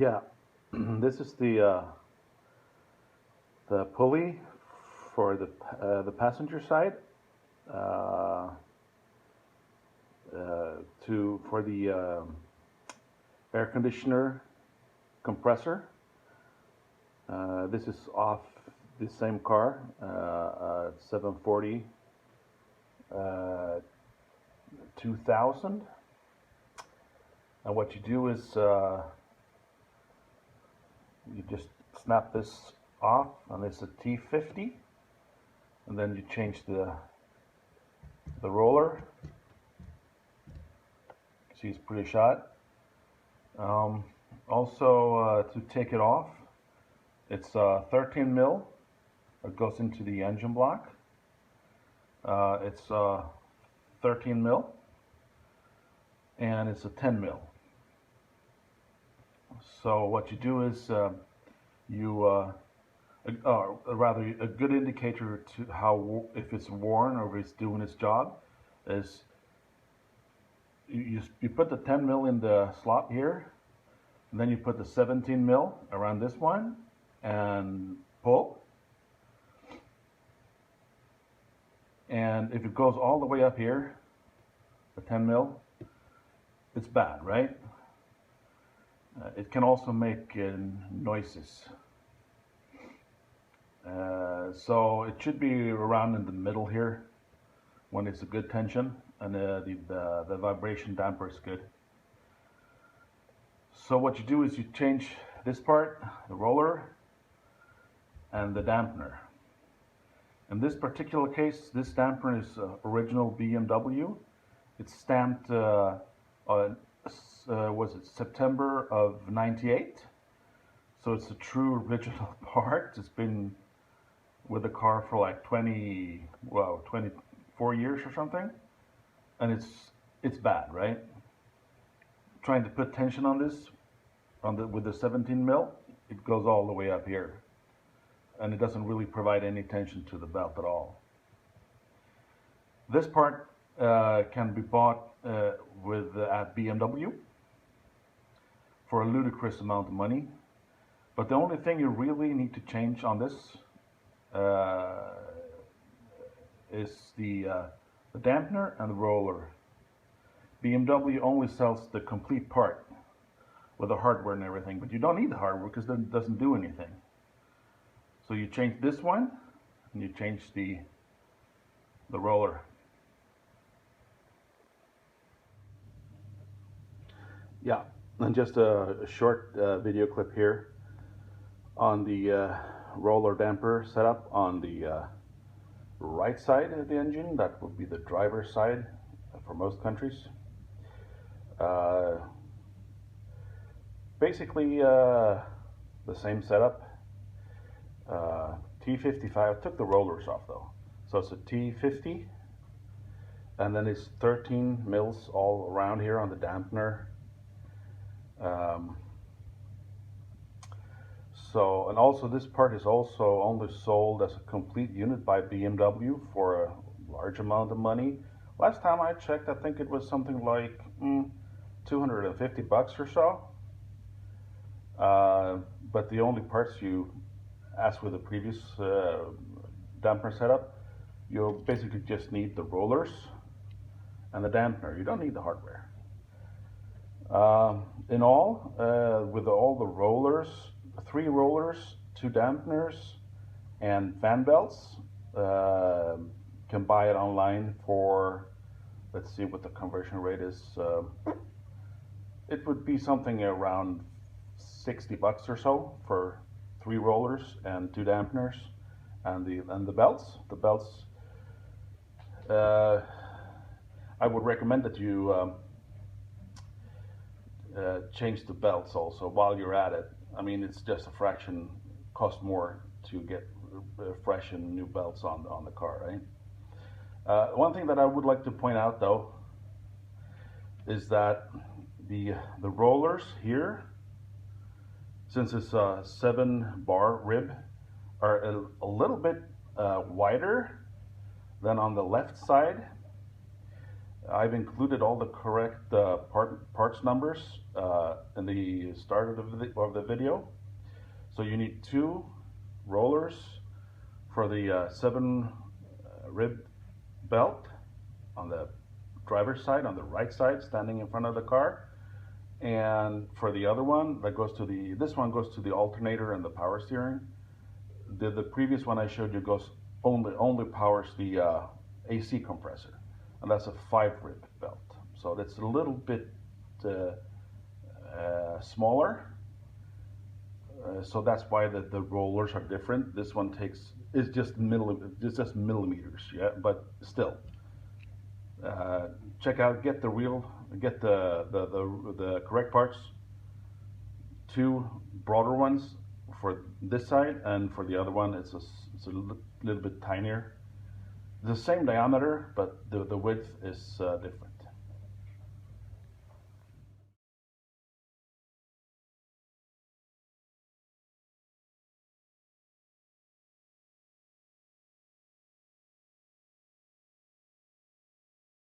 Yeah, this is the pulley for the passenger side uh, for the air conditioner compressor. This is off the same car, 740 2000. And what you do is you just snap this off, and it's a T50, and then you change the roller. See, it's pretty shot. Also, to take it off, it's 13 mil. It goes into the engine block. It's 13 mil, and it's a 10 mil. So what you do is rather a good indicator to how, if it's worn or if it's doing its job, is you put the 10 mil in the slot here, and then you put the 17 mil around this one and pull. And if it goes all the way up here, the 10 mil, it's bad, right? It can also make noises. So it should be around in the middle here when it's a good tension, and the vibration damper is good. So what you do is you change this part, the roller, and the dampener. In this particular case, this dampener is original BMW. It's stamped was it September of '98? So it's a true original part. It's been with the car for like 24 years or something, and it's bad, right? Trying to put tension on this with the 17 mil, it goes all the way up here, and it doesn't really provide any tension to the belt at all. This part can be bought at BMW for a ludicrous amount of money, but the only thing you really need to change on this is the dampener and the roller. BMW only sells the complete part with the hardware and everything, but you don't need the hardware because it doesn't do anything. So you change this one, and you change the roller. Yeah, and just a short video clip here on the roller damper setup on the right side of the engine. That would be the driver's side for most countries. Basically the same setup. T55, I took the rollers off though. So it's a T50, and then it's 13 mils all around here on the dampener. And also this part is also only sold as a complete unit by BMW for a large amount of money. Last time I checked, I think it was something like 250 bucks or so. But the only parts you, as with the previous dampener setup, you'll basically just need the rollers and the dampener. You don't need the hardware. In all, with all the rollers, 3 rollers, 2 dampeners, and fan belts, can buy it online for, let's see what the conversion rate is. It would be something around 60 bucks or so for 3 rollers and 2 dampeners, and the belts. The belts, I would recommend that you change the belts also while you're at it. I mean, it's just a fraction, cost more to get fresh and new belts on the car, right? One thing that I would like to point out though is that the rollers here, since it's a 7-bar rib, are a little bit wider than on the left side. I've included all the correct parts numbers in the start of the video. So you need 2 rollers for the 7 rib belt on the driver's side, on the right side, standing in front of the car. And for the other one, that goes to this one goes to the alternator and the power steering. The previous one I showed you goes only powers the AC compressor, and that's a 5 rib belt. So that's a little bit smaller. So that's why the rollers are different. This one is just millimeters, yeah, but still. Check out, get the correct parts. 2 broader ones for this side, and for the other one it's a little bit tinier. The same diameter, but the width is different.